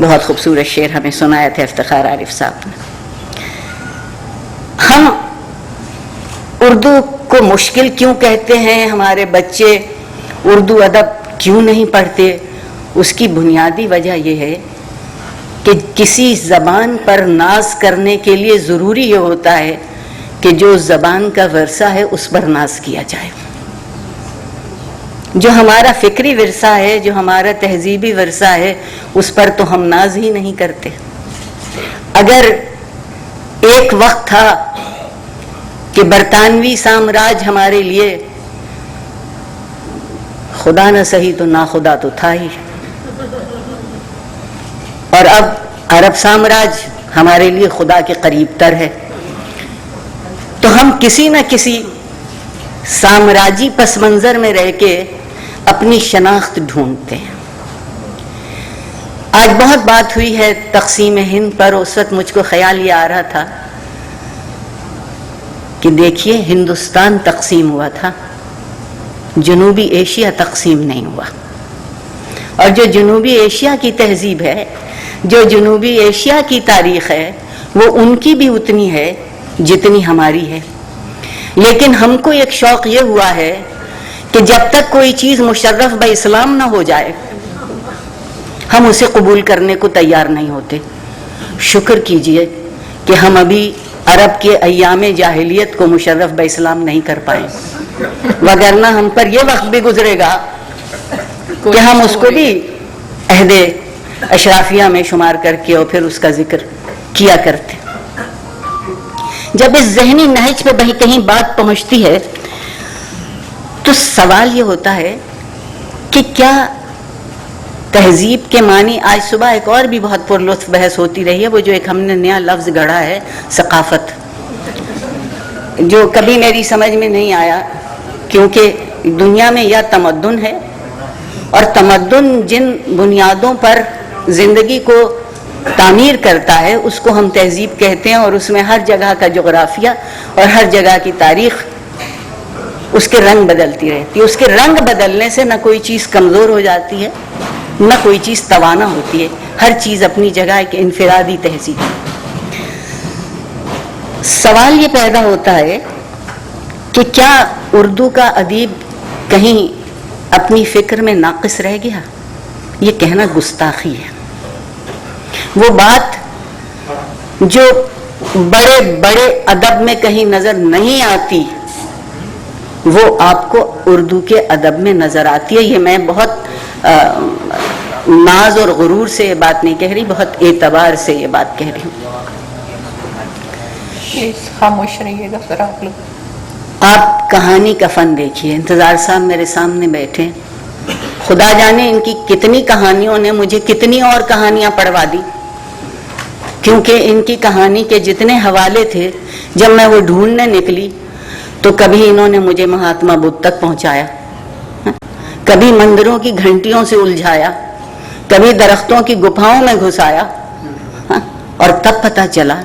بہت خوبصورت شعر ہمیں سنایا تھا افتخار عارف صاحب نے. ہم اردو کو مشکل کیوں کہتے ہیں, ہمارے بچے اردو ادب کیوں نہیں پڑھتے؟ اس کی بنیادی وجہ یہ ہے کہ کسی زبان پر ناز کرنے کے لیے ضروری یہ ہوتا ہے کہ جو زبان کا ورثہ ہے اس پر ناز کیا جائے. جو ہمارا فکری ورثہ ہے, جو ہمارا تہذیبی ورثہ ہے, اس پر تو ہم ناز ہی نہیں کرتے. اگر ایک وقت تھا کہ برطانوی سامراج ہمارے لیے خدا نہ سہی تو ناخدا تو تھا ہی, اور اب عرب سامراج ہمارے لیے خدا کے قریب تر ہے, تو ہم کسی نہ کسی سامراجی پس منظر میں رہ کے اپنی شناخت ڈھونڈتے ہیں. آج بہت بات ہوئی ہے تقسیم ہند پر. اس وقت مجھ کو خیال یہ آ رہا تھا کہ دیکھیے ہندوستان تقسیم ہوا تھا, جنوبی ایشیا تقسیم نہیں ہوا. اور جو جنوبی ایشیا کی تہذیب ہے, جو جنوبی ایشیا کی تاریخ ہے, وہ ان کی بھی اتنی ہے جتنی ہماری ہے. لیکن ہم کو ایک شوق یہ ہوا ہے کہ جب تک کوئی چیز مشرف بہ اسلام نہ ہو جائے ہم اسے قبول کرنے کو تیار نہیں ہوتے. شکر کیجئے کہ ہم ابھی عرب کے ایام جاہلیت کو مشرف بہ اسلام نہیں کر پائے, وگرنہ ہم پر یہ وقت بھی گزرے گا کہ ہم اس کو بھی عہد اشرافیہ میں شمار کر کے اور پھر اس کا ذکر کیا کرتے. جب اس ذہنی نہج پہ کہیں بات پہنچتی ہے تو سوال یہ ہوتا ہے کہ کیا تہذیب کے معنی, آج صبح ایک اور بھی بہت پرلطف بحث ہوتی رہی ہے, وہ جو ایک ہم نے نیا لفظ گڑھا ہے ثقافت, جو کبھی میری سمجھ میں نہیں آیا, کیونکہ دنیا میں یا تمدن ہے, اور تمدن جن بنیادوں پر زندگی کو تعمیر کرتا ہے اس کو ہم تہذیب کہتے ہیں, اور اس میں ہر جگہ کا جغرافیہ اور ہر جگہ کی تاریخ اس کے رنگ بدلتی رہتی ہے. اس کے رنگ بدلنے سے نہ کوئی چیز کمزور ہو جاتی ہے نہ کوئی چیز توانا ہوتی ہے, ہر چیز اپنی جگہ ایک انفرادی تہذیب. سوال یہ پیدا ہوتا ہے کہ کیا اردو کا ادیب کہیں اپنی فکر میں ناقص رہ گیا؟ یہ کہنا گستاخی ہے. وہ بات جو بڑے بڑے ادب میں کہیں نظر نہیں آتی وہ آپ کو اردو کے ادب میں نظر آتی ہے. یہ میں بہت ناز اور غرور سے یہ بات نہیں کہہ رہی, بہت اعتبار سے یہ بات کہہ رہی ہوں. خاموش رہیے گا پھر آپ لوگ. آپ کہانی کا فن دیکھیے. انتظار صاحب میرے سامنے بیٹھے, خدا جانے ان کی کتنی کہانیوں نے مجھے کتنی اور کہانیاں پڑھوا دی, کیونکہ ان کی کہانی کے جتنے حوالے تھے جب میں وہ ڈھونڈنے نکلی تو کبھی انہوں نے مجھے مہاتما بدھ تک پہنچایا, کبھی مندروں کی گھنٹیوں سے الجھایا, کبھی درختوں کی گپھاؤں میں گھسایا, اور تب پتہ چلا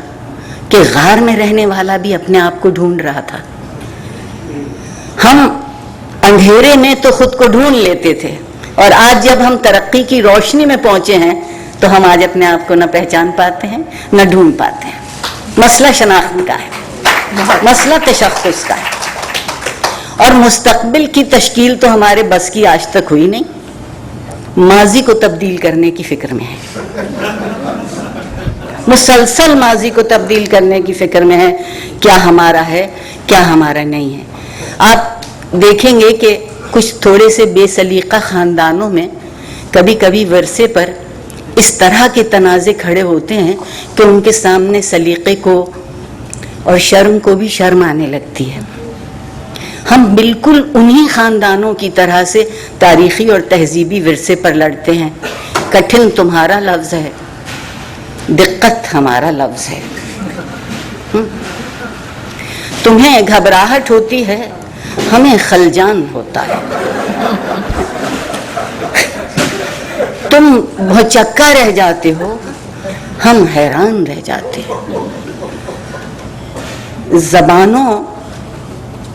کہ غار میں رہنے والا بھی اپنے آپ کو ڈھونڈ رہا تھا. ہم اندھیرے میں تو خود کو ڈھونڈ لیتے تھے, اور آج جب ہم ترقی کی روشنی میں پہنچے ہیں تو ہم آج اپنے آپ کو نہ پہچان پاتے ہیں نہ ڈھونڈ پاتے ہیں. مسئلہ شناخت کا ہے, مسئلہ تشخص کا ہے, اور مستقبل کی تشکیل تو ہمارے بس کی آج تک ہوئی نہیں. ماضی کو تبدیل کرنے کی فکر میں ہے, مسلسل ماضی کو تبدیل کرنے کی فکر میں ہے, کیا ہمارا ہے کیا ہمارا نہیں ہے. آپ دیکھیں گے کہ کچھ تھوڑے سے بے سلیقہ خاندانوں میں کبھی کبھی ورثے پر اس طرح کے تنازع کھڑے ہوتے ہیں کہ ان کے سامنے سلیقے کو اور شرم کو بھی شرم آنے لگتی ہے. ہم بالکل انہی خاندانوں کی طرح سے تاریخی اور تہذیبی ورثے پر لڑتے ہیں. کٹھن تمہارا لفظ ہے, دقت ہمارا لفظ ہے. تمہیں گھبراہٹ ہوتی ہے, ہمیں خلجان ہوتا ہے. تم بھوچکا رہ جاتے ہو, ہم حیران رہ جاتے ہیں. زبانوں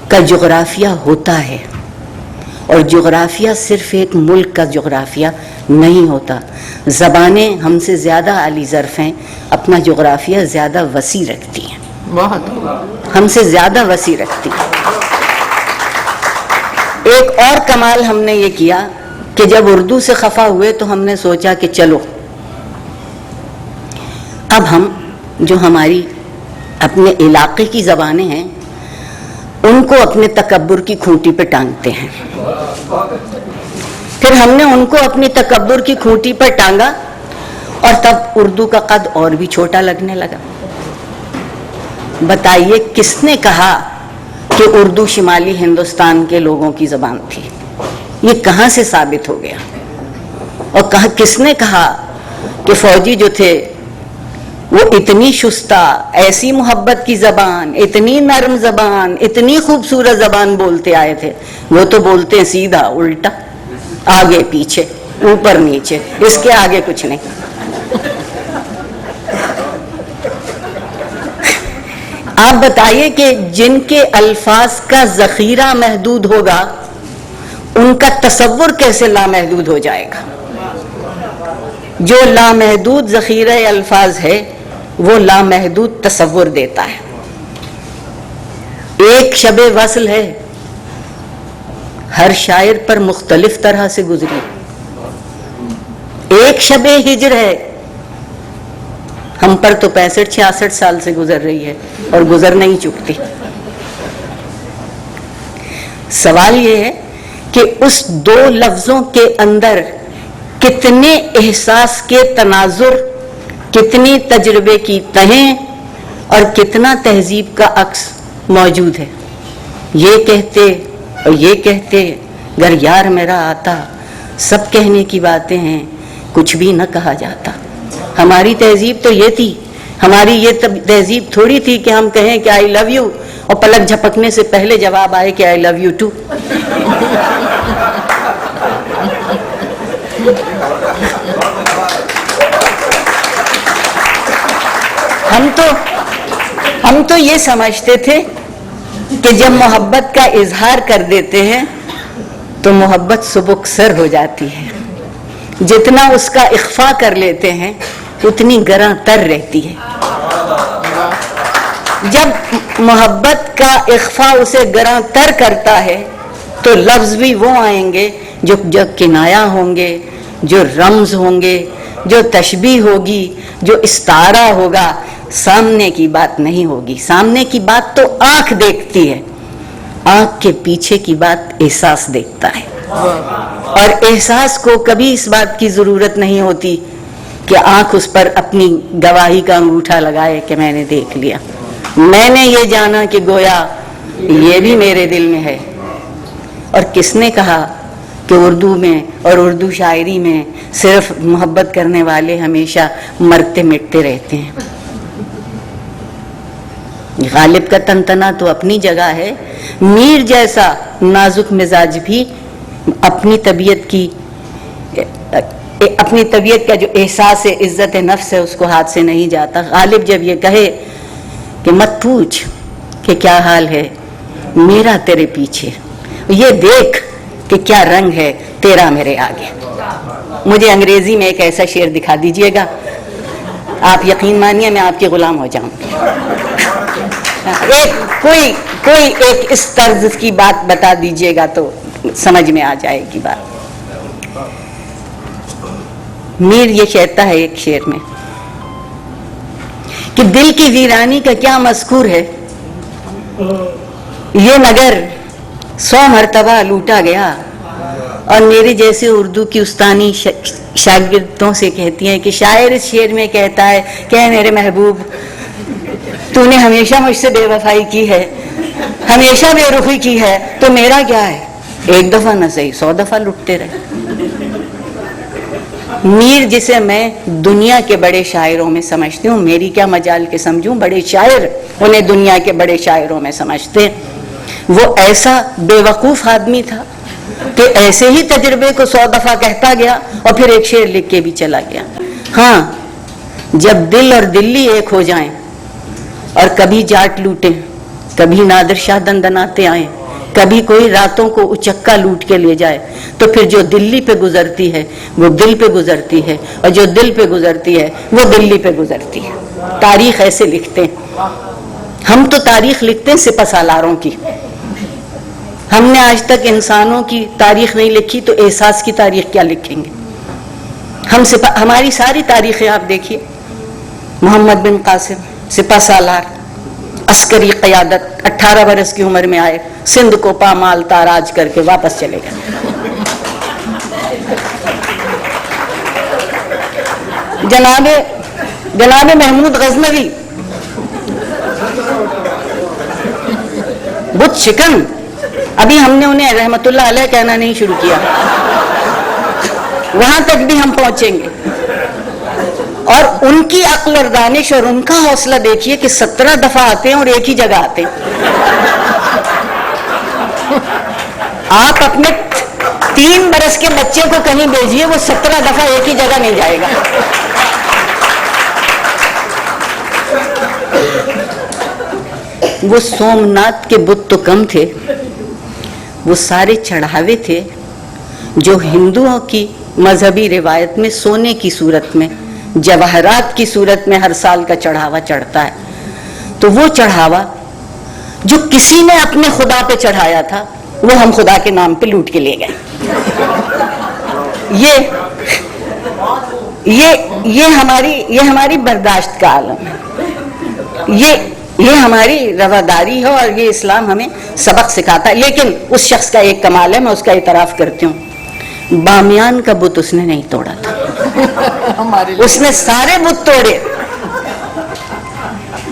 کا جغرافیہ ہوتا ہے, اور جغرافیہ صرف ایک ملک کا جغرافیہ نہیں ہوتا. زبانیں ہم سے زیادہ عالی ظرف ہیں، اپنا جغرافیہ زیادہ وسیع رکھتی ہیں، بہت ہم سے زیادہ وسیع رکھتی ہیں. ایک اور کمال ہم نے یہ کیا کہ جب اردو سے خفا ہوئے تو ہم نے سوچا کہ چلو اب ہم جو ہماری اپنے علاقے کی زبانیں ہیں ان کو اپنے تکبر کی کھوٹی پہ ٹانگتے ہیں. پھر ہم نے ان کو اپنی تکبر کی کھوٹی پر ٹانگا اور تب اردو کا قد اور بھی چھوٹا لگنے لگا. بتائیے کس نے کہا کہ اردو شمالی ہندوستان کے لوگوں کی زبان تھی؟ یہ کہاں سے ثابت ہو گیا؟ اور کس نے کہا کہ فوجی جو تھے وہ اتنی شستہ، ایسی محبت کی زبان، اتنی نرم زبان، اتنی خوبصورت زبان بولتے آئے تھے؟ وہ تو بولتے ہیں سیدھا الٹا، آگے پیچھے اوپر نیچے، اس کے آگے کچھ نہیں. آپ بتائیے کہ جن کے الفاظ کا ذخیرہ محدود ہوگا ان کا تصور کیسے لامحدود ہو جائے گا؟ جو لامحدود ذخیرہ الفاظ ہے وہ لامحدود تصور دیتا ہے. ایک شب وصل ہے، ہر شاعر پر مختلف طرح سے گزری. ایک شب ہجر ہے، ہم پر تو 65-66 سال سے گزر رہی ہے اور گزر نہیں چکتی. سوال یہ ہے کہ اس دو لفظوں کے اندر کتنے احساس کے تناظر، کتنی تجربے کی تہیں اور کتنا تہذیب کا عکس موجود ہے. یہ کہتے اور یہ کہتے گر یار میرا آتا، سب کہنے کی باتیں ہیں کچھ بھی نہ کہا جاتا. ہماری تہذیب تو یہ تھی، ہماری یہ تہذیب تھوڑی تھی کہ ہم کہیں کہ آئی لو یو اور پلک جھپکنے سے پہلے جواب آئے کہ آئی لو یو ٹو. ہم تو یہ سمجھتے تھے کہ جب محبت کا اظہار کر دیتے ہیں تو محبت سبک سر ہو جاتی ہے، جتنا اس کا اخفا کر لیتے ہیں اتنی گراں تر رہتی ہے. جب محبت کا اخفا اسے گراں تر کرتا ہے تو لفظ بھی وہ آئیں گے جو کنایا ہوں گے، جو رمز ہوں گے، جو تشبیہ ہوگی، جو استعارہ ہوگا. سامنے کی بات نہیں ہوگی. سامنے کی بات تو آنکھ دیکھتی ہے، آنکھ کے پیچھے کی بات احساس دیکھتا ہے. اور احساس کو کبھی اس بات کی ضرورت نہیں ہوتی کہ آنکھ اس پر اپنی گواہی کا انگوٹھا لگائے کہ میں نے دیکھ لیا، میں نے یہ جانا کہ گویا یہ بھی میرے دل میں ہے. اور کس نے کہا کہ اردو میں اور اردو شاعری میں صرف محبت کرنے والے ہمیشہ مرتے مٹتے رہتے ہیں؟ غالب کا تنتنا تو اپنی جگہ ہے. میر جیسا نازک مزاج بھی اپنی طبیعت کا جو احساس عزت نفس ہے اس کو ہاتھ سے نہیں جاتا. غالب جب یہ کہے کہ مت پوچھ کہ کیا حال ہے میرا تیرے پیچھے، یہ دیکھ کہ کیا رنگ ہے تیرا میرے آگے. مجھے انگریزی میں ایک ایسا شعر دکھا دیجئے گا، آپ یقین مانیے میں آپ کے غلام ہو جاؤں گی. کوئی ایک اس طرز کی بات بتا دیجئے گا تو سمجھ میں آ جائے گی بات. میر یہ کہتا ہے ایک شعر میں کہ دل کی ویرانی کا کیا مذکور ہے، یہ نگر 100 مرتبہ لوٹا گیا. اور میری جیسے اردو کی استانی شاگردوں سے کہتی ہیں کہ شاعر اس شعر میں کہتا ہے کہ اے میرے محبوب، تو نے ہمیشہ مجھ سے بے وفائی کی ہے، ہمیشہ بے رخی کی ہے، تو میرا کیا ہے؟ ایک دفعہ نہ صحیح 100 دفعہ لٹتے رہے. میر جسے میں دنیا کے بڑے شاعروں میں سمجھتی ہوں، میری کیا مجال کے سمجھوں، بڑے شاعر انہیں دنیا کے بڑے شاعروں میں سمجھتے ہیں. وہ ایسا بے وقوف آدمی تھا کہ ایسے ہی تجربے کو 100 دفعہ کہتا گیا اور پھر ایک شعر لکھ کے بھی چلا گیا. ہاں، جب دل اور دلی ایک ہو جائیں اور کبھی جاٹ لوٹیں، کبھی نادر شاہ دندناتے آئیں، کبھی کوئی راتوں کو اچکا لوٹ کے لے جائے تو پھر جو دلی پہ گزرتی ہے وہ دل پہ گزرتی ہے، اور جو دل پہ گزرتی ہے وہ دلی پہ گزرتی ہے۔ تاریخ ایسے لکھتے ہیں۔ ہم تو تاریخ لکھتے ہیں سپہ سالاروں کی، ہم نے آج تک انسانوں کی تاریخ نہیں لکھی تو احساس کی تاریخ کیا لکھیں گے؟ ہماری ساری تاریخیں آپ دیکھیے، محمد بن قاسم سپہ سالار، عسکری قیادت، 18 برس کی عمر میں آئے، سندھ کو پامال تاراج کر کے واپس چلے گئے۔ جناب محمود غزنوی بت شکن، ابھی ہم نے انہیں رحمت اللہ علیہ کہنا نہیں شروع کیا، وہاں تک بھی ہم پہنچیں گے۔ اور ان کی عقل اور دانش اور ان کا حوصلہ دیکھیے کہ 17 دفعہ آتے ہیں اور ایک ہی جگہ آتے ہیں۔ آپ اپنے 3 برس کے بچے کو کہیں بھیجیے، وہ 17 دفعہ ایک ہی جگہ نہیں جائے گا۔ وہ سومناتھ کے بت تو کم تھے، وہ سارے چڑھاوے تھے جو ہندوؤں کی مذہبی روایت میں سونے کی صورت میں، جواہرات کی صورت میں ہر سال کا چڑھاوا چڑھتا ہے۔ تو وہ چڑھاوا جو کسی نے اپنے خدا پہ چڑھایا تھا وہ ہم خدا کے نام پہ لوٹ کے لے گئے۔ یہ ہماری برداشت کا عالم ہے، یہ ہماری رواداری ہے، اور یہ اسلام ہمیں سبق سکھاتا ہے۔ لیکن اس شخص کا ایک کمال ہے، میں اس کا اعتراف کرتی ہوں، بامیان کا بت اس نے نہیں توڑا تھا، اس نے سارے بت توڑے،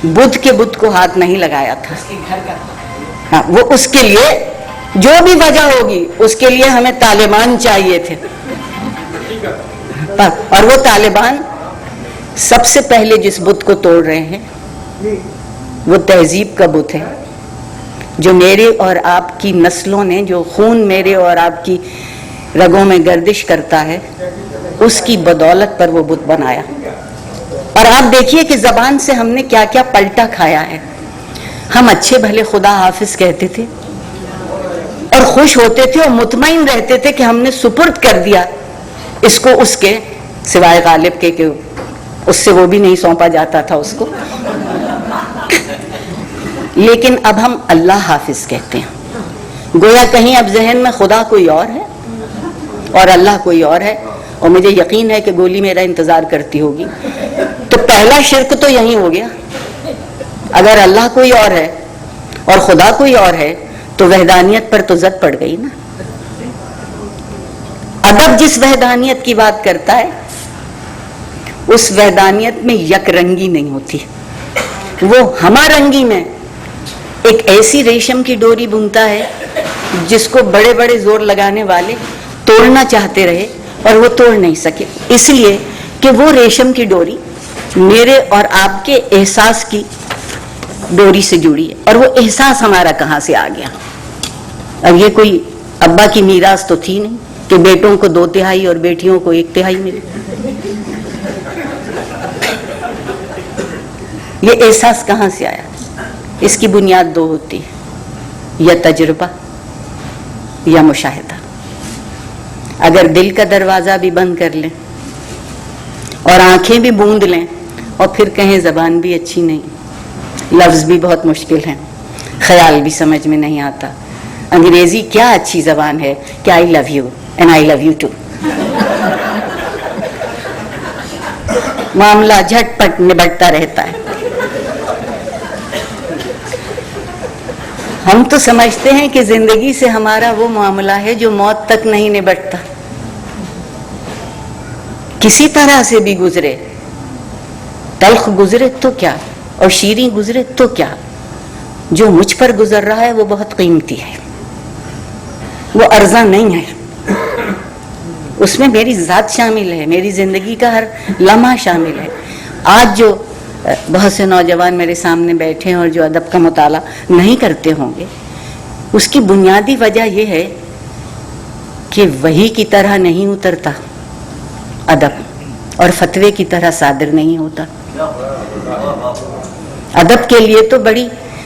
بدھ کے بت کو ہاتھ نہیں لگایا تھا۔ ہاں، وہ اس کے لیے جو بھی وجہ ہوگی، اس کے لیے ہمیں طالبان چاہیے تھے، اور وہ طالبان سب سے پہلے جس بت کو توڑ رہے ہیں وہ تہذیب کا بت ہے، جو میرے اور آپ کی نسلوں نے، جو خون میرے اور آپ کی رگوں میں گردش کرتا ہے، اس کی بدولت پر وہ بت بنایا۔ اور آپ دیکھیے کہ زبان سے ہم نے کیا کیا پلٹا کھایا ہے۔ ہم اچھے بھلے خدا حافظ کہتے تھے اور خوش ہوتے تھے اور مطمئن رہتے تھے کہ ہم نے سپرد کر دیا اس کو، اس کے سوائے غالب کے، کہ اس سے وہ بھی نہیں سونپا جاتا تھا اس کو۔ لیکن اب ہم اللہ حافظ کہتے ہیں، گویا کہیں اب ذہن میں خدا کوئی اور ہے اور اللہ کوئی اور ہے، اور مجھے یقین ہے کہ گولی میرا انتظار کرتی ہوگی۔ تو پہلا شرک تو یہی ہو گیا، اگر اللہ کوئی اور ہے اور خدا کوئی اور ہے تو وحدانیت پر تو زد پڑ گئی نا۔ ادب جس وحدانیت کی بات کرتا ہے اس وحدانیت میں یک رنگی نہیں ہوتی، وہ ہمہ رنگی میں ایک ایسی ریشم کی ڈوری بنتا ہے جس کو بڑے بڑے زور لگانے والے توڑنا چاہتے رہے اور وہ توڑ نہیں سکے، اس لیے کہ وہ ریشم کی ڈوری میرے اور آپ کے احساس کی ڈوری سے جڑی ہے، اور وہ احساس ہمارا کہاں سے آ گیا؟ اب یہ کوئی ابا کی میراث تو تھی نہیں کہ بیٹوں کو 2/3 اور بیٹیوں کو 1/3 ملے۔ یہ احساس کہاں سے آیا؟ اس کی بنیاد 2 ہوتی ہے، یا تجربہ یا مشاہدہ۔ اگر دل کا دروازہ بھی بند کر لیں اور آنکھیں بھی بوند لیں اور پھر کہیں زبان بھی اچھی نہیں، لفظ بھی بہت مشکل ہیں، خیال بھی سمجھ میں نہیں آتا، انگریزی کیا اچھی زبان ہے کہ I love you and I love you too، معاملہ جھٹ پٹ نبٹتا رہتا ہے۔ ہم تو سمجھتے ہیں کہ زندگی سے ہمارا وہ معاملہ ہے جو موت تک نہیں نبٹتا، کسی طرح سے بھی گزرے، تلخ گزرے تو کیا اور شیریں گزرے تو کیا، جو مجھ پر گزر رہا ہے وہ بہت قیمتی ہے، وہ ارزاں نہیں ہے، اس میں میری ذات شامل ہے، میری زندگی کا ہر لمحہ شامل ہے۔ آج جو بہت سے نوجوان میرے سامنے بیٹھے ہیں اور جو ادب کا مطالعہ نہیں کرتے ہوں گے، اس کی بنیادی وجہ یہ ہے کہ وحی کی طرح نہیں اترتا ادب، اور فتوے کی طرح صادر نہیں ہوتا۔ ادب کے لیے تو بڑی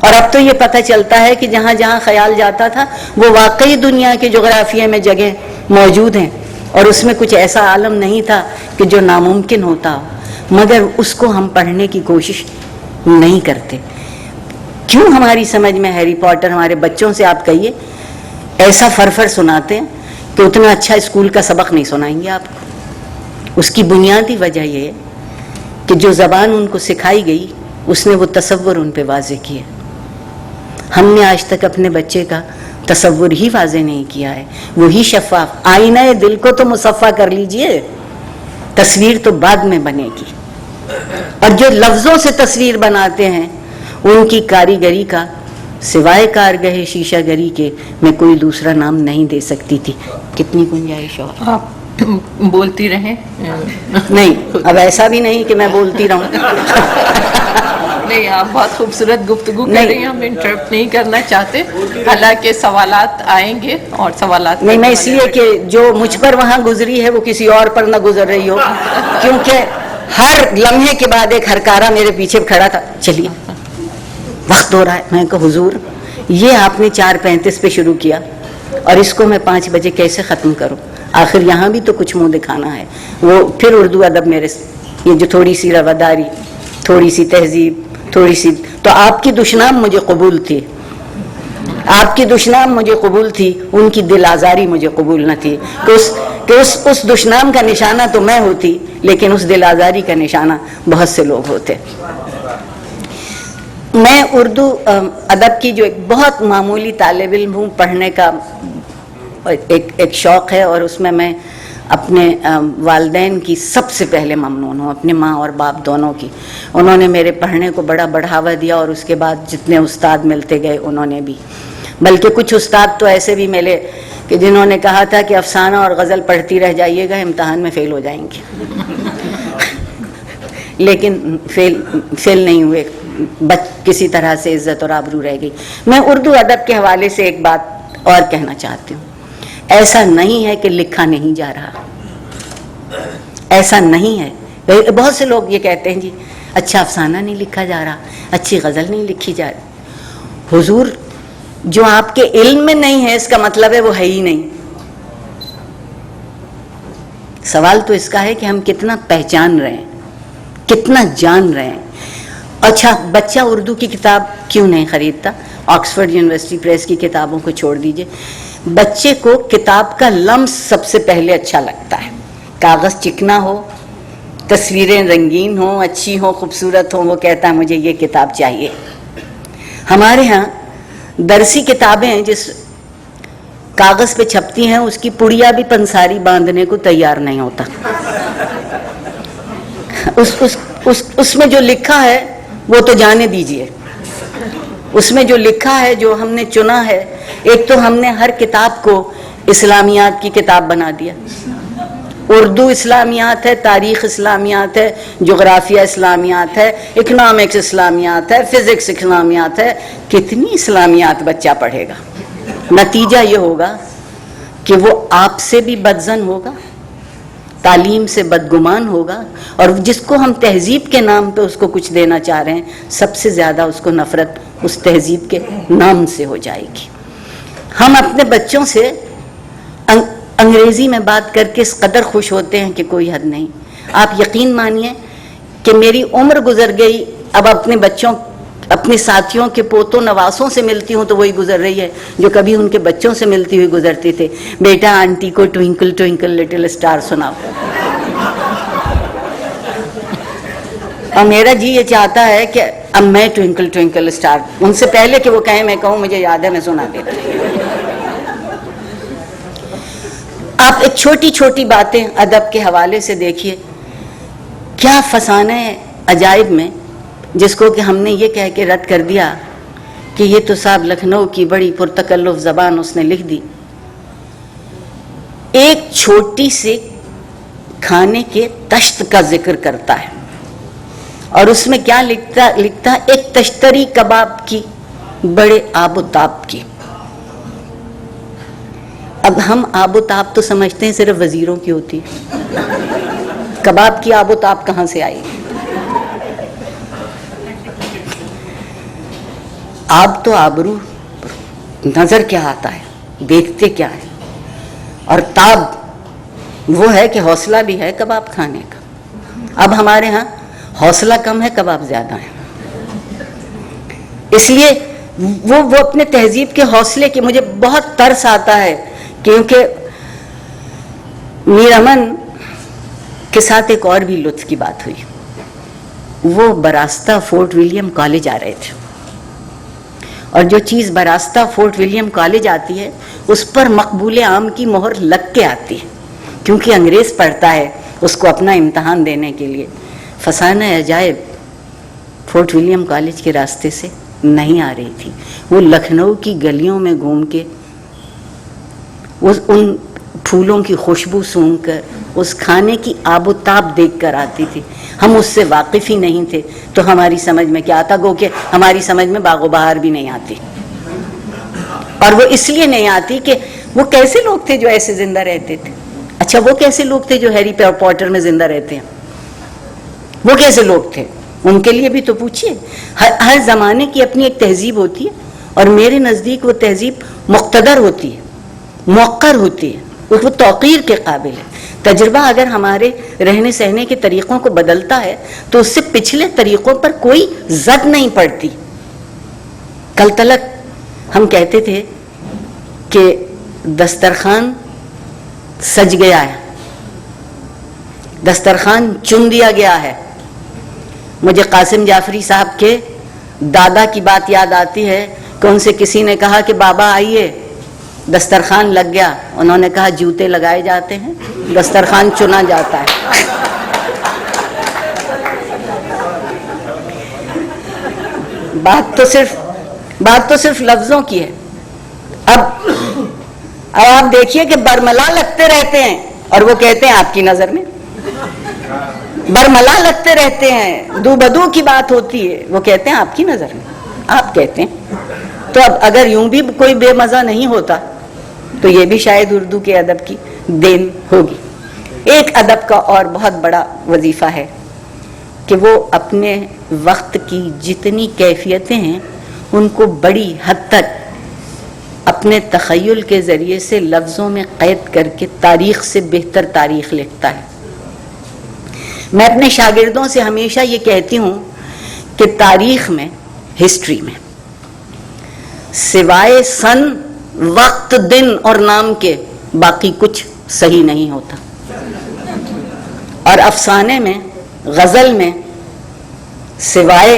اور اب تو یہ پتہ چلتا ہے کہ جہاں جہاں خیال جاتا تھا وہ واقعی دنیا کے جغرافیے میں جگہ موجود ہیں، اور اس میں کچھ ایسا عالم نہیں تھا کہ جو ناممکن ہوتا ہو، مگر اس کو ہم پڑھنے کی کوشش نہیں کرتے۔ کیوں ہماری سمجھ میں ہیری پاٹر، ہمارے بچوں سے آپ کہیے ایسا فرفر سناتے ہیں کہ اتنا اچھا اسکول کا سبق نہیں سنائیں گے آپ کو۔ اس کی بنیادی وجہ یہ ہے کہ جو زبان ان کو سکھائی گئی اس نے وہ تصور ان پہ واضح کیا۔ ہم نے آج تک اپنے بچے کا تصور ہی واضح نہیں کیا ہے، وہی شفاف۔ آئینہ دل کو تو مصفح کر لیجئے، تصویر تو بعد میں بنے گی۔ اور جو لفظوں سے تصویر بناتے ہیں ان کی کاریگری کا سوائے کارگہ شیشہ گری کے میں کوئی دوسرا نام نہیں دے سکتی تھی۔ کتنی گنجائش ہو آپ بولتی رہیں۔ نہیں، اب ایسا بھی نہیں کہ میں بولتی رہوں۔ نہیں، آپ بہت خوبصورت گفتگو کر رہی ہیں، ہم انٹرپٹ نہیں کرنا چاہتے، حالانکہ سوالات آئیں گے اور سوالات نہیں، میں اس لیے کہ جو مجھ پر وہاں گزری ہے وہ کسی اور پر نہ گزر رہی ہو، کیونکہ ہر لمحے کے بعد ایک ہرکارا میرے پیچھے کھڑا تھا، چلیے وقت ہو رہا ہے۔ میں کہا حضور یہ آپ نے 4:35 پہ شروع کیا اور اس کو میں 5 بجے کیسے ختم کروں؟ آخر یہاں بھی تو کچھ منہ دکھانا ہے۔ وہ پھر اردو ادب میرے یہ جو تھوڑی سی رواداری، تھوڑی سی تہذیب، تھوڑی سی، تو آپ کی دشنام مجھے قبول تھی، آپ کی دشنام مجھے قبول تھی، ان کی دل آزاری مجھے قبول نہ تھی کہ اس دشنام کا نشانہ تو میں ہوتی، لیکن اس دل آزاری کا نشانہ بہت سے لوگ ہوتے۔ میں اردو ادب کی جو ایک بہت معمولی طالب علم ہوں، پڑھنے کا ایک شوق ہے، اور اس میں اپنے والدین کی سب سے پہلے ممنون ہوں، اپنے ماں اور باپ دونوں کی۔ انہوں نے میرے پڑھنے کو بڑا بڑھاوا دیا، اور اس کے بعد جتنے استاد ملتے گئے انہوں نے بھی، بلکہ کچھ استاد تو ایسے بھی ملے کہ جنہوں نے کہا تھا کہ افسانہ اور غزل پڑھتی رہ جائیے گا، امتحان میں فیل ہو جائیں گے۔ لیکن فیل نہیں ہوئے، کسی طرح سے عزت اور آبرو رہ گئی۔ میں اردو ادب کے حوالے سے ایک بات اور کہنا چاہتی ہوں، ایسا نہیں ہے کہ لکھا نہیں جا رہا، ایسا نہیں ہے۔ بہت سے لوگ یہ کہتے ہیں جی اچھا افسانہ نہیں لکھا جا رہا، اچھی غزل نہیں لکھی جا رہی۔ حضور جو آپ کے علم میں نہیں ہے اس کا مطلب ہے وہ ہے ہی نہیں۔ سوال تو اس کا ہے کہ ہم کتنا پہچان رہے ہیں، کتنا جان رہے ہیں۔ اچھا بچہ اردو کی کتاب کیوں نہیں خریدتا؟ آکسفورڈ یونیورسٹی پریس کی کتابوں کو چھوڑ دیجئے، بچے کو کتاب کا لمس سب سے پہلے اچھا لگتا ہے، کاغذ چکنا ہو، تصویریں رنگین ہوں، اچھی ہوں، خوبصورت ہوں، وہ کہتا ہے مجھے یہ کتاب چاہیے۔ ہمارے ہاں درسی کتابیں جس کاغذ پہ چھپتی ہیں اس کی پڑیا بھی پنساری باندھنے کو تیار نہیں ہوتا۔ اس میں جو لکھا ہے وہ تو جانے دیجئے، اس میں جو لکھا ہے، جو ہم نے چنا ہے، ایک تو ہم نے ہر کتاب کو اسلامیات کی کتاب بنا دیا۔ اردو اسلامیات ہے، تاریخ اسلامیات ہے، جغرافیہ اسلامیات ہے، اکنامکس اسلامیات ہے، فزکس اسلامیات ہے۔ کتنی اسلامیات بچہ پڑھے گا؟ نتیجہ یہ ہوگا کہ وہ آپ سے بھی بدظن ہوگا، تعلیم سے بدگمان ہوگا، اور جس کو ہم تہذیب کے نام پہ اس کو کچھ دینا چاہ رہے ہیں، سب سے زیادہ اس کو نفرت اس تہذیب کے نام سے ہو جائے گی۔ ہم اپنے بچوں سے انگریزی میں بات کر کے اس قدر خوش ہوتے ہیں کہ کوئی حد نہیں۔ آپ یقین مانیے کہ میری عمر گزر گئی، اب اپنے بچوں، اپنے ساتھیوں کے پوتوں نواسوں سے ملتی ہوں تو وہی گزر رہی ہے جو کبھی ان کے بچوں سے ملتی ہوئی گزرتے تھے۔ بیٹا آنٹی کو ٹوئنکل ٹوئنکل لٹل اسٹار سناؤ، اور میرا جی یہ چاہتا ہے کہ اب میں ٹوئنکل ٹوئنکل اسٹار، ان سے پہلے کہ وہ کہیں میں کہوں مجھے یاد ہے، میں سنا دیتا۔ آپ ایک چھوٹی چھوٹی باتیں ادب کے حوالے سے دیکھیے، کیا فسانہ عجائب میں، جس کو کہ ہم نے یہ کہہ کے رد کر دیا کہ یہ تو صاحب لکھنؤ کی بڑی پرتکلف زبان اس نے لکھ دی، ایک چھوٹی سی کھانے کے تشت کا ذکر کرتا ہے، اور اس میں کیا لکھتا ایک تشتری کباب کی بڑے آب و تاب کی۔ اب ہم آب و تاب تو سمجھتے ہیں صرف وزیروں کی ہوتی ہے، کباب کی آب و تاب کہاں سے آئی؟ آب تو آبرو، نظر کیا آتا ہے، دیکھتے کیا ہے، اور تاب وہ ہے کہ حوصلہ بھی ہے کباب کھانے کا. اب ہمارے ہاں حوصلہ کم ہے، کباب زیادہ ہے. اس لیے وہ اپنے تہذیب کے حوصلے کی مجھے بہت ترس آتا ہے. کیونکہ میر امن کے ساتھ ایک اور بھی لطف کی بات ہوئی. وہ براستہ فورٹ ولیم کالج آ رہے تھے، اور جو چیز براستہ فورٹ ولیم کالج آتی ہے اس پر مقبول عام کی مہر لگ کے آتی ہے، کیونکہ انگریز پڑھتا ہے اس کو اپنا امتحان دینے کے لیے. Fasana Ajaib fort William college کے راستے سے نہیں آ رہی تھی. وہ لکھنؤ کی گلیوں میں گھوم کے ان پھولوں کی خوشبو سونگھ کر، اس کھانے کی آب و تاب دیکھ کر آتی تھی. ہم اس سے واقف ہی نہیں تھے تو ہماری سمجھ میں کیا آتا، گو کہ ہماری سمجھ میں باغ و بہار بھی نہیں آتی. اور وہ اس لیے نہیں آتی کہ وہ کیسے لوگ تھے جو ایسے زندہ رہتے تھے. اچھا وہ کیسے لوگ تھے جو ہیری پوٹر میں زندہ رہتے ہیں؟ وہ کیسے لوگ تھے؟ ان کے لیے بھی تو پوچھیے. ہر زمانے کی اپنی ایک تہذیب ہوتی ہے، اور میرے نزدیک وہ تہذیب مقتدر ہوتی ہے، موقر ہوتی ہے، وہ توقیر کے قابل ہے. تجربہ اگر ہمارے رہنے سہنے کے طریقوں کو بدلتا ہے تو اس سے پچھلے طریقوں پر کوئی زد نہیں پڑتی. کل تلک ہم کہتے تھے کہ دسترخوان سج گیا ہے، دسترخوان چن دیا گیا ہے. مجھے قاسم جعفری صاحب کے دادا کی بات یاد آتی ہے کہ ان سے کسی نے کہا کہ بابا آئیے دسترخوان لگ گیا. انہوں نے کہا جوتے لگائے جاتے ہیں، دسترخوان چنا جاتا ہے. بات تو صرف لفظوں کی ہے. اب آپ دیکھیے کہ برملا لگتے رہتے ہیں اور وہ کہتے ہیں آپ کی نظر میں، برملا لگتے رہتے ہیں، دو بدو کی بات ہوتی ہے، وہ کہتے ہیں آپ کی نظر میں، آپ کہتے ہیں. تو اب اگر یوں بھی کوئی بے مزہ نہیں ہوتا تو یہ بھی شاید اردو کے ادب کی دین ہوگی. ایک ادب کا اور بہت بڑا وظیفہ ہے کہ وہ اپنے وقت کی جتنی کیفیتیں ہیں ان کو بڑی حد تک اپنے تخیل کے ذریعے سے لفظوں میں قید کر کے تاریخ سے بہتر تاریخ لکھتا ہے. میں اپنے شاگردوں سے ہمیشہ یہ کہتی ہوں کہ تاریخ میں، ہسٹری میں، سوائے سن، وقت، دن اور نام کے باقی کچھ صحیح نہیں ہوتا. اور افسانے میں، غزل میں، سوائے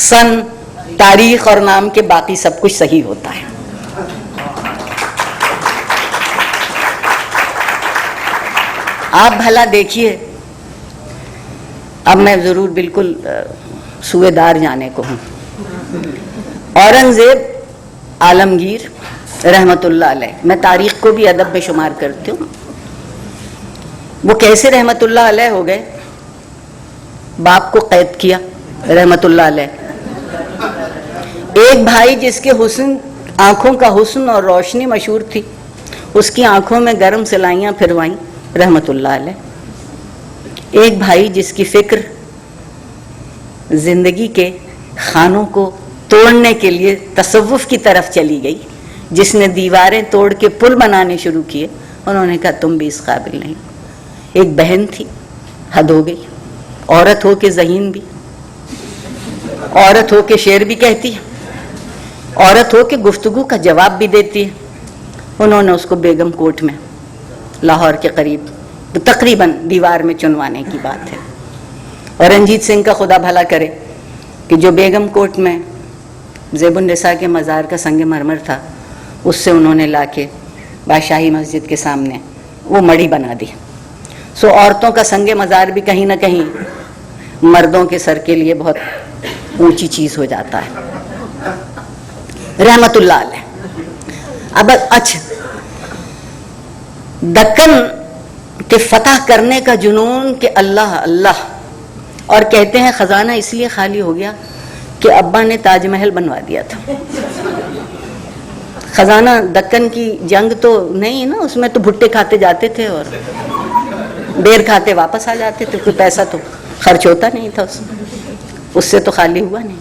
سن، تاریخ اور نام کے باقی سب کچھ صحیح ہوتا ہے. آپ بھلا دیکھیے، اب میں ضرور بالکل سوئے دار جانے کو ہوں. اورنگزیب عالمگیر رحمت اللہ علیہ، میں تاریخ کو بھی ادب میں شمار کرتی ہوں. وہ کیسے رحمت اللہ علیہ ہو گئے؟ باپ کو قید کیا رحمت اللہ علیہ. ایک بھائی جس کے حسن، آنکھوں کا حسن اور روشنی مشہور تھی، اس کی آنکھوں میں گرم سلائیاں پھروائیں رحمت اللہ علیہ. ایک بھائی جس کی فکر زندگی کے خانوں کو توڑنے کے لیے تصوف کی طرف چلی گئی، جس نے دیواریں توڑ کے پل بنانے شروع کیے، انہوں نے کہا تم بھی اس قابل نہیں. ایک بہن تھی، حد ہو گئی، عورت ہو کے ذہین بھی، عورت ہو کے شعر بھی کہتی ہے، عورت ہو کے گفتگو کا جواب بھی دیتی ہے. انہوں نے اس کو بیگم کوٹ میں، لاہور کے قریب، تقریباً دیوار میں چنوانے کی بات ہے. اور رنجیت سنگھ کا خدا بھلا کرے کہ جو بیگم کوٹ میں زیب النساء کے مزار کا سنگ مرمر تھا، اس سے انہوں نے لا کے بادشاہی مسجد کے سامنے وہ مڑی بنا دی. سو عورتوں کا سنگ مزار بھی کہیں نہ کہیں مردوں کے سر کے لیے بہت اونچی چیز ہو جاتا ہے. رحمت اللہ علیہ. اب اچھا، دکن کے فتح کرنے کا جنون کہ اللہ اللہ، اور کہتے ہیں خزانہ اس لیے خالی ہو گیا کہ ابا نے تاج محل بنوا دیا تھا. خزانہ دکن کی جنگ تو نہیں نا، اس میں تو بھٹے کھاتے جاتے تھے اور دیر کھاتے واپس آ جاتے تھے، کوئی پیسہ تو خرچ ہوتا نہیں تھا اس میں، اس سے تو خالی ہوا نہیں.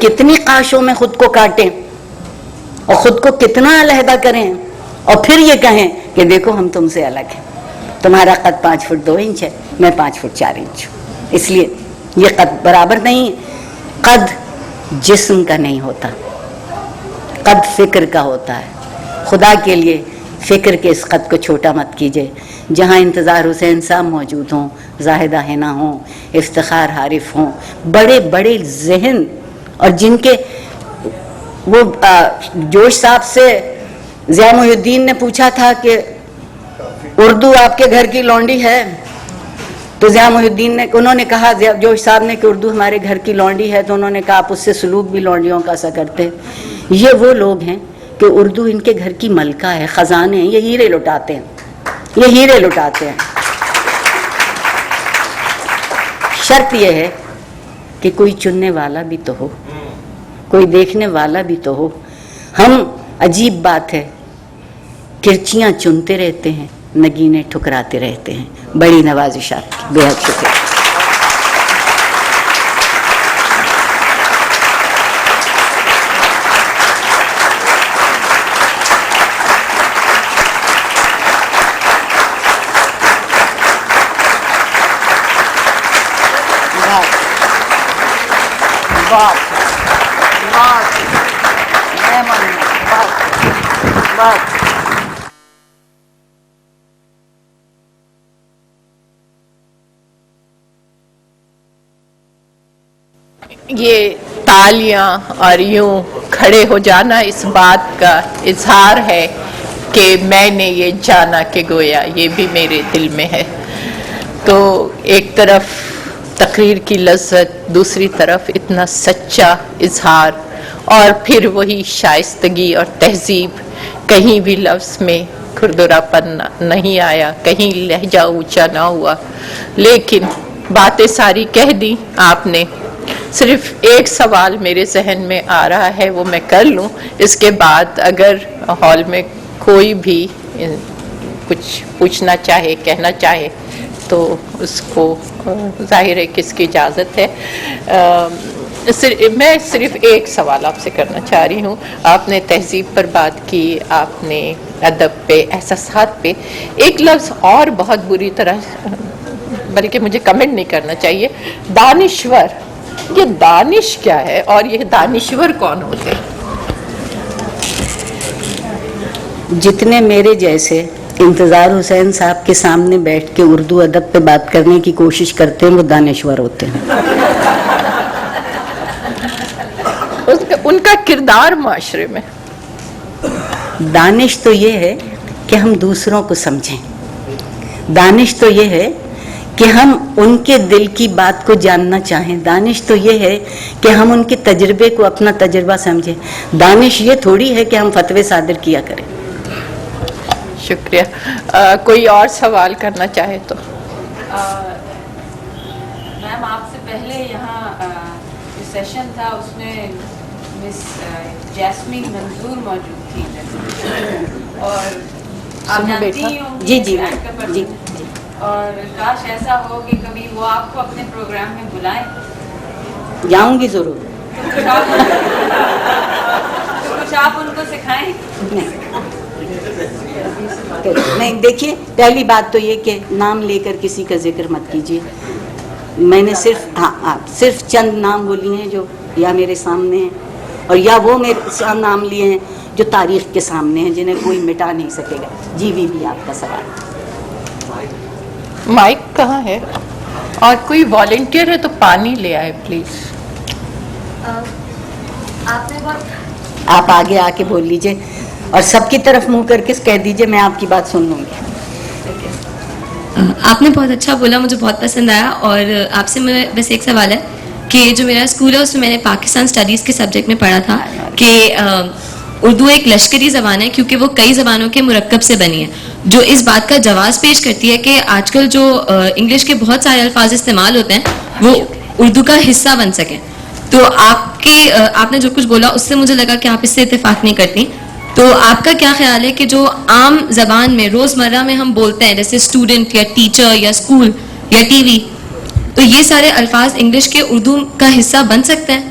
کتنی قاشوں میں خود کو کاٹیں اور خود کو کتنا علیحدہ کریں اور پھر یہ کہیں کہ دیکھو ہم تم سے الگ ہیں, تمہارا قد 5 فٹ 2 انچ ہے, میں 5 فٹ 4 انچ ہوں. اس لیے یہ قد برابر نہیں. قد جسم کا نہیں ہوتا, قد فکر کا ہوتا ہے. خدا کے لیے فکر کے اس قد کو چھوٹا مت کیجیے. جہاں انتظار حسین صاحب موجود ہوں, زاہدہ حنا ہوں, افتخار عارف ہوں, بڑے بڑے ذہن, اور جن کے وہ جوش صاحب سے ضیاء محی الدین نے پوچھا تھا کہ اردو آپ کے گھر کی لونڈی ہے, تو ضیاء محی الدین نے, انہوں نے کہا جوش صاحب نے کہ اردو ہمارے گھر کی لونڈی ہے, تو انہوں نے کہا آپ اس سے سلوک بھی لونڈیوں کا سا کرتے. یہ وہ لوگ ہیں کہ اردو ان کے گھر کی ملکہ ہے, خزانے ہیں, یہ ہیرے لٹاتے ہیں, یہ ہیرے لٹاتے ہیں. شرط یہ ہے کہ کوئی چننے والا بھی تو ہو, کوئی دیکھنے والا بھی تو ہو. ہم, عجیب بات ہے, کرچیاں چنتے رہتے ہیں, نگینے ٹھکراتے رہتے ہیں. بڑی نوازشات کی, بے حد شکریہ. یہ تالیاں اور یوں کھڑے ہو جانا اس بات کا اظہار ہے کہ میں نے یہ جانا کہ گویا یہ بھی میرے دل میں ہے. تو ایک طرف تقریر کی لذت, دوسری طرف اتنا سچا اظہار, اور پھر وہی شائستگی اور تہذیب. کہیں بھی لفظ میں کھردرا پن نہیں آیا, کہیں لہجہ اونچا نہ ہوا, لیکن باتیں ساری کہہ دی آپ نے. صرف ایک سوال میرے ذہن میں آ رہا ہے, وہ میں کر لوں. اس کے بعد اگر ہال میں کوئی بھی کچھ پوچھنا چاہے, کہنا چاہے, تو اس کو ظاہر ہے کہ اس کی اجازت ہے. میں صرف ایک سوال آپ سے کرنا چاہ رہی ہوں. آپ نے تہذیب پر بات کی, آپ نے ادب پہ, احساسات پہ. ایک لفظ اور بہت بری طرح, بلکہ مجھے کمنٹ نہیں کرنا چاہیے, دانشور. یہ دانش کیا ہے اور یہ دانشور کون ہوتے ہیں؟ جتنے میرے جیسے انتظار حسین صاحب کے سامنے بیٹھ کے اردو ادب پہ بات کرنے کی کوشش کرتے ہیں, وہ دانشور ہوتے ہیں. ان کا کردار معاشرے میں, دانش تو یہ ہے کہ ہم دوسروں کو سمجھیں. دانش تو یہ ہے کہ ہم ان کے دل کی بات کو جاننا چاہیں. دانش تو یہ ہے کہ ہم ان کے تجربے کو اپنا تجربہ سمجھیں. دانش یہ تھوڑی ہے کہ ہم فتوے صادر کیا کریں. شکریہ. کوئی اور سوال کرنا چاہے تو. میم آپ سے پہلے یہاں جو سیشن تھا اس میں مس جیسمین منظور موجود تھی, اور آپ جانتی ہوں جی جی جی, اور کاش ایسا ہو کہ کبھی وہ آپ کو اپنے پروگرام میں بلائیں. جاؤں گی ضرور. کچھ آپ ان کو سکھائیں. نہیں, دیکھیے, پہلی بات تو یہ کہ نام لے کر کسی کا ذکر مت کیجیے. میں نے صرف چند نام وہ لیے ہیں جو یا میرے سامنے ہیں, اور یا وہ میرے نام لیے ہیں جو تاریخ کے سامنے ہیں, جنہیں کوئی مٹا نہیں سکے گا. جی بھی آپ کا سوال. مائک کہاں ہے؟ اور کوئی والنٹیئر ہے تو پانی لے آئے پلیز. آپ آگے آ کے بول لیجئے, اور سب کی طرف منہ کر کے کہہ دیجئے میں آپ کی بات سن لوں گی. آپ نے بہت اچھا بولا, مجھے بہت پسند آیا. اور آپ سے میرا بس ایک سوال ہے کہ جو میرا اسکول ہے اس میں میں نے پاکستان اسٹڈیز کے سبجیکٹ میں پڑھا تھا کہ اردو ایک لشکری زبان ہے کیونکہ وہ کئی زبانوں کے مرکب سے بنی ہے, جو اس بات کا جواز پیش کرتی ہے کہ آج کل جو انگلش کے بہت سارے الفاظ استعمال ہوتے ہیں وہ اردو کا حصہ بن سکیں. تو آپ نے جو کچھ بولا اس سے مجھے لگا کہ آپ اس سے اتفاق نہیں کرتی. تو آپ کا کیا خیال ہے کہ جو عام زبان میں روزمرہ میں ہم بولتے ہیں, جیسے اسٹوڈنٹ یا ٹیچر یا اسکول یا ٹی وی, تو یہ سارے الفاظ انگلش کے اردو کا حصہ بن سکتے ہیں؟